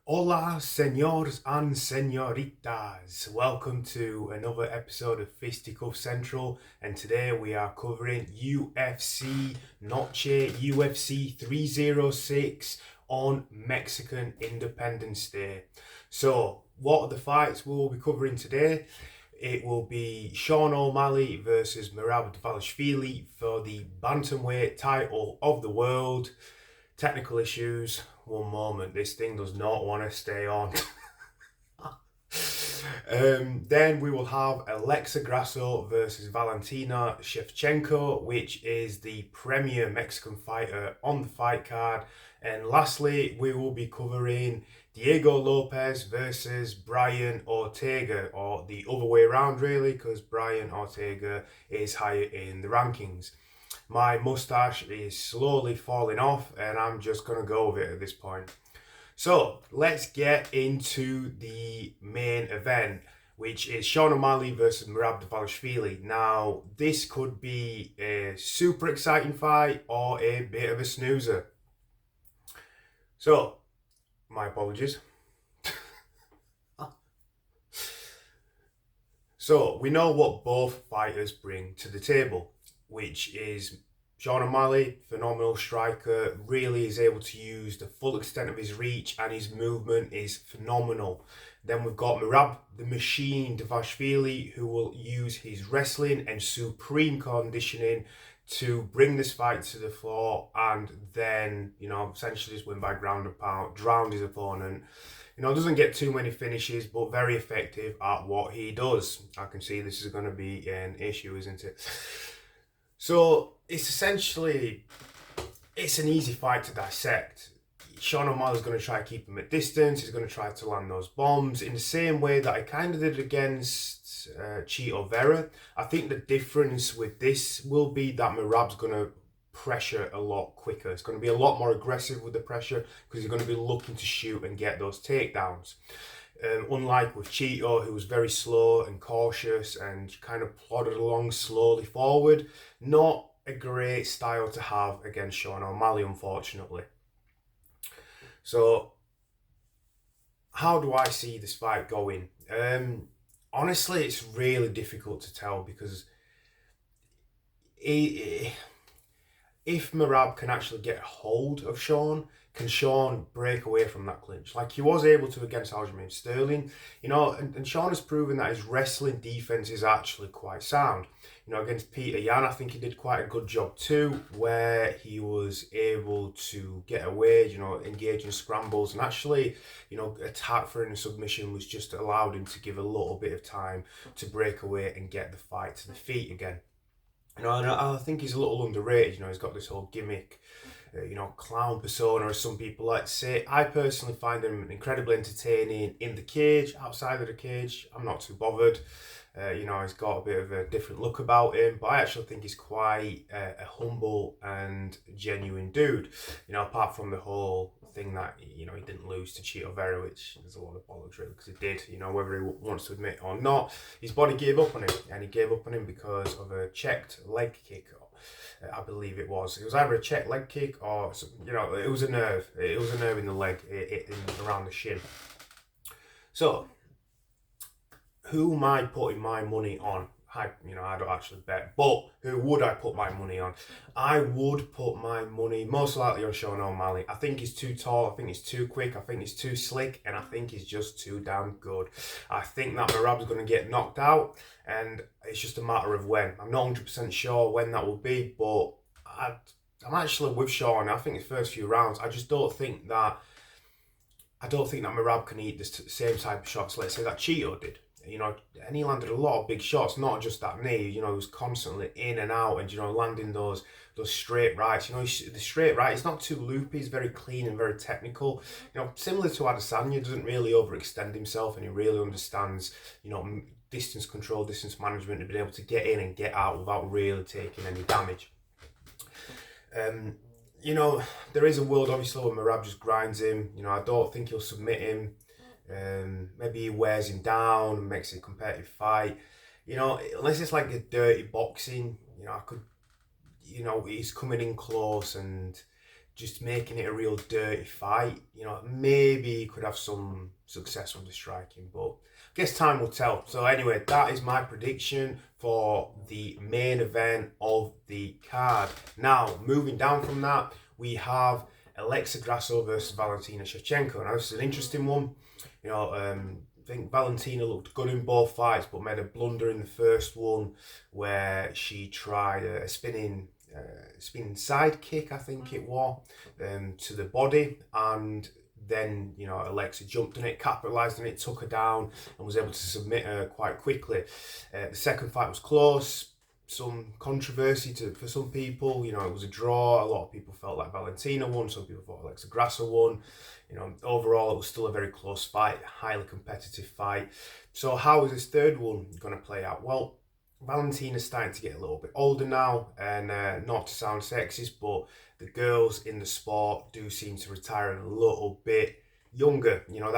Hola, senors and senoritas. Welcome to another episode of Fisticuff Central, and today we are covering UFC Noche UFC 306 on Mexican Independence Day. So, what are the fights we'll be covering today? It will be Sean O'Malley versus Merab Dvalishvili for the bantamweight title of the world. Technical issues. One moment, this thing does not want to stay on. Then we will have Alexa Grasso versus Valentina Shevchenko, which is the premier Mexican fighter on the fight card. And lastly, we will be covering Diego Lopez versus Brian Ortega, or the other way around really, because Brian Ortega is higher in the rankings. My mustache is slowly falling off and I'm just going to go with it at this point. So let's get into the main event, which is Sean O'Malley versus Merab Dvalishvili. Now, this could be a super exciting fight or a bit of a snoozer. So, my apologies. So, we know what both fighters bring to the table, which is Sean O'Malley, phenomenal striker, really is able to use the full extent of his reach and his movement is phenomenal. Then we've got Merab, the machine, Dvalishvili, who will use his wrestling and supreme conditioning to bring this fight to the floor and then, essentially just win by ground and pound, drown his opponent. Doesn't get too many finishes, but very effective at what he does. I can see this is going to be an issue, isn't it? So it's an easy fight to dissect. Sean O'Malley's going to try to keep him at distance. He's going to try to land those bombs in the same way that I kind of did against Chito Vera. I think the difference with this will be that Merab's going to pressure a lot quicker. It's going to be a lot more aggressive with the pressure because he's going to be looking to shoot and get those takedowns. Unlike with Chito, who was very slow and cautious and kind of plodded along slowly forward, not a great style to have against Sean O'Malley, unfortunately. So, how do I see this fight going? Honestly, it's really difficult to tell because if Merab can actually get a hold of Sean, can Sean break away from that clinch? Like he was able to against Aljamain Sterling, and Sean has proven that his wrestling defense is actually quite sound. Against Peter Yan, I think he did quite a good job too, where he was able to get away, engage in scrambles and actually, attack for a submission, which just allowed him to give a little bit of time to break away and get the fight to the feet again. And I think he's a little underrated. He's got this whole gimmick, clown persona, as some people like to say. I personally find him incredibly entertaining in the cage. Outside of the cage, I'm not too bothered. He's got a bit of a different look about him, but I actually think he's quite a humble and genuine dude. Apart from the whole thing that he didn't lose to Chito Vera, which is a lot of bollocks really, because he did. Whether he wants to admit or not, his body gave up on him, and he gave up on him because of a checked leg kick. I believe it was. It was either a checked leg kick or it was a nerve. It was a nerve in the leg, around the shin. So, who am I putting my money on? I don't actually bet, but who would I put my money on? I would put my money most likely on Sean O'Malley. I think he's too tall, I think he's too quick, I think he's too slick, and I think he's just too damn good. I think that Merab's going to get knocked out, and it's just a matter of when. I'm not 100% sure when that will be, but I'm actually with Sean. I think the first few rounds, I don't think that Merab can eat the same type of shots, let's say, that Chito did. And he landed a lot of big shots, not just that knee. He was constantly in and out, and landing those straight rights. The straight right, it's not too loopy. He's very clean and very technical. Similar to Adesanya, doesn't really overextend himself, and he really understands, distance control, distance management, and being able to get in and get out without really taking any damage. There is a world obviously where Merab just grinds him. I don't think he'll submit him. Maybe he wears him down and makes it a competitive fight. Unless it's like a dirty boxing, he's coming in close and just making it a real dirty fight. You know, maybe he could have some success on the striking, but I guess time will tell. So anyway, that is my prediction for the main event of the card. Now, moving down from that, we have Alexa Grasso versus Valentina Shevchenko. Now, this is an interesting one. You know, I think Valentina looked good in both fights, but made a blunder in the first one where she tried a spinning side kick, I think it was, to the body, and then, you know, Alexa jumped on it, capitalised on it, took her down, and was able to submit her quite quickly. The second fight was close, some controversy for some people. You know, it was a draw. A lot of people felt like Valentina won, some people thought Alexa Grasso won. You know, overall, it was still a very close fight, a highly competitive fight. So how is this third one going to play out? Well, Valentina's starting to get a little bit older now, and not to sound sexist, but the girls in the sport do seem to retire a little bit younger. You know,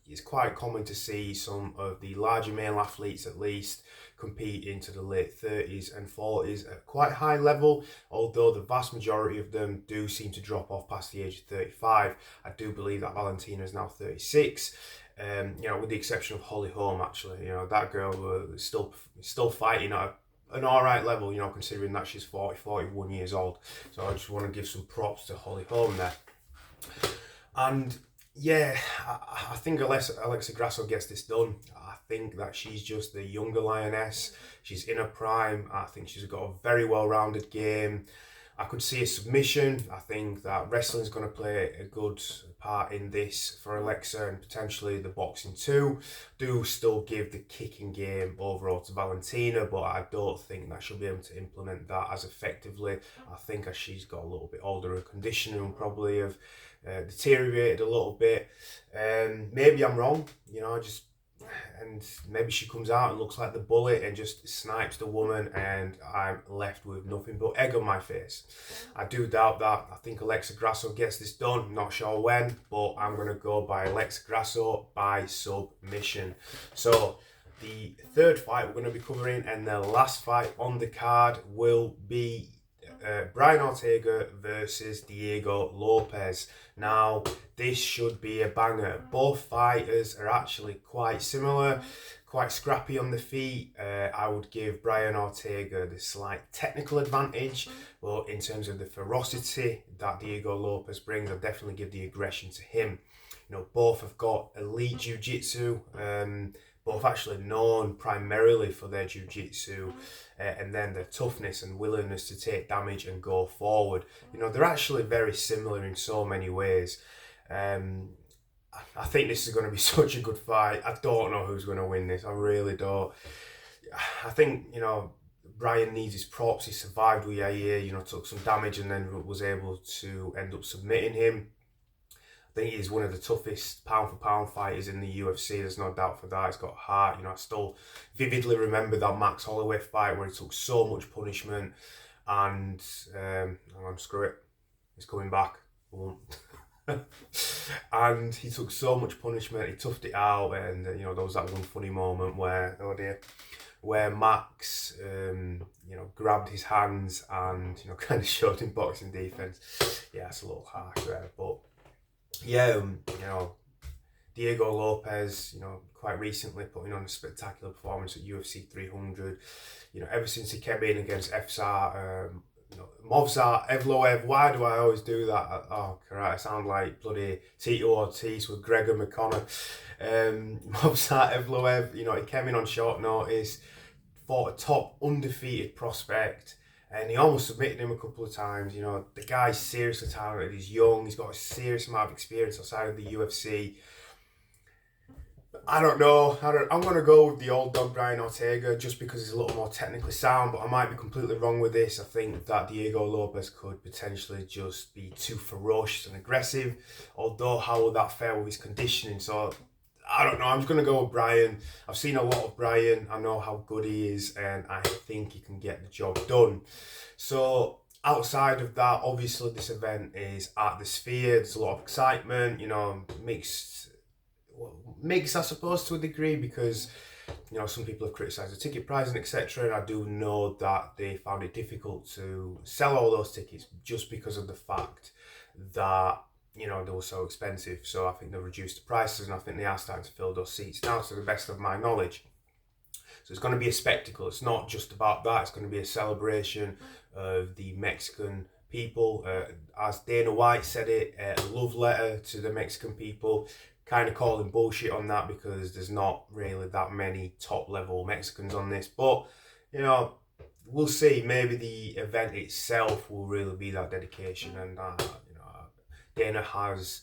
it's quite common to see some of the larger male athletes, at least, compete into the late 30s and 40s at quite high level, although the vast majority of them do seem to drop off past the age of 35. I do believe that Valentina is now 36. You know, with the exception of Holly Holm, actually. You know, that girl is still fighting at an alright level, you know, considering that she's 41 years old. So I just want to give some props to Holly Holm there. And yeah, I think Alexa Grasso gets this done. I think that she's just the younger lioness. She's in her prime. I think she's got a very well-rounded game. I could see a submission. I think that wrestling's going to play a good part in this for Alexa, and potentially the boxing too. Do still give the kicking game overall to Valentina, but I don't think that she'll be able to implement that as effectively. I think as she's got a little bit older, her conditioning will probably have deteriorated a little bit. Maybe I'm wrong, you know, and maybe she comes out and looks like the bullet and just snipes the woman, and I'm left with nothing but egg on my face. I do doubt that. I think Alexa Grasso gets this done. Not sure when, but I'm going to go by Alexa Grasso by submission. So the third fight we're going to be covering, and the last fight on the card, will be Brian Ortega versus Diego Lopez. Now, this should be a banger. Both fighters are actually quite similar, quite scrappy on the feet. I would give Brian Ortega the slight technical advantage, but in terms of the ferocity that Diego Lopez brings, I'll definitely give the aggression to him. You know, both have got elite jiu-jitsu, both actually known primarily for their jiu-jitsu, and then their toughness and willingness to take damage and go forward. You know, they're actually very similar in so many ways. I think this is going to be such a good fight. I don't know who's going to win this. I really don't. I think, you know, Brian needs his props. He survived with Yair, you know, took some damage and then was able to end up submitting him. I think he's one of the toughest pound-for-pound fighters in the UFC. There's no doubt for that. He's got heart. You know, I still vividly remember that Max Holloway fight where he took so much punishment, and screw it, he's coming back. And he took so much punishment. He toughed it out, and you know, there was that one funny moment where Max, you know, grabbed his hands and, you know, kind of showed him boxing defense. Yeah, it's a little harsh there, but. Yeah, you know, Diego Lopez, you know, quite recently putting on a spectacular performance at UFC 300. You know, ever since he came in against Movsar Evloev. Why do I always do that? Oh, correct, I sound like bloody Tito Ortiz with Gregor McConnor. Movsar Evloev, you know, he came in on short notice, fought a top undefeated prospect, and he almost submitted him a couple of times. You know, the guy's seriously talented. He's young. He's got a serious amount of experience outside of the UFC. I don't know. I'm going to go with the old dog Brian Ortega just because he's a little more technically sound, but I might be completely wrong with this. I think that Diego Lopez could potentially just be too ferocious and aggressive, although how will that fare with his conditioning? So I don't know. I'm just going to go with Brian. I've seen a lot of Brian. I know how good he is, and I think he can get the job done. So outside of that, obviously this event is at the Sphere. There's a lot of excitement, you know, mixed, I suppose, to a degree, because you know, some people have criticised the ticket pricing, etc. And I do know that they found it difficult to sell all those tickets just because of the fact that, you know, they were so expensive. So I think they've reduced the prices, and I think they are starting to fill those seats now, to the best of my knowledge. So it's going to be a spectacle. It's not just about that. It's going to be a celebration of the Mexican people. As Dana White said it, a love letter to the Mexican people. Kind of calling bullshit on that, because there's not really that many top level Mexicans on this. But, you know, we'll see. Maybe the event itself will really be that dedication. And, you know, Dana has,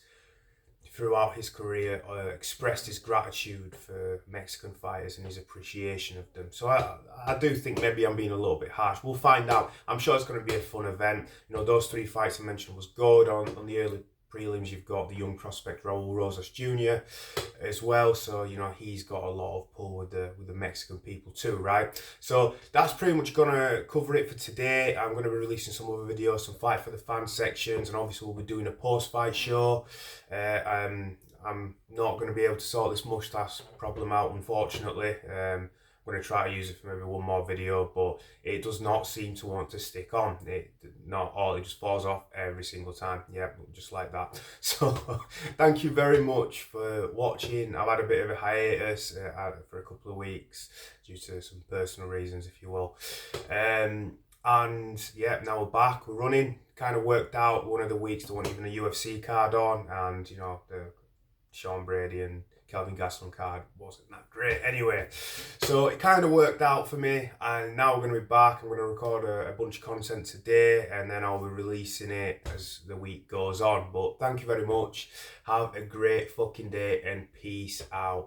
throughout his career, expressed his gratitude for Mexican fighters and his appreciation of them. So I do think maybe I'm being a little bit harsh. We'll find out. I'm sure it's going to be a fun event. You know, those 3 fights I mentioned was good. On the early prelims, you've got the young prospect Raul Rosas Jr. as well. So, you know, he's got a lot of pull with the Mexican people too, right? So that's pretty much going to cover it for today. I'm going to be releasing some other videos, some fight for the fan sections, and obviously we'll be doing a post-fight show. I'm not going to be able to sort this mustache problem out, unfortunately. I'm going to try to use it for maybe one more video, but it does not seem to want to stick on. It just falls off every single time. Yeah, just like that. So thank you very much for watching. I've had a bit of a hiatus for a couple of weeks due to some personal reasons, if you will. And yeah, now we're back, we're running. Kind of worked out one of the weeks there wasn't even a UFC card on, and you know, the Sean Brady and Kelvin Gastelum card wasn't that great anyway. So it kind of worked out for me, and now we're going to be back. I'm going to record a bunch of content today, and then I'll be releasing it as the week goes on. But thank you very much. Have a great fucking day, and peace out.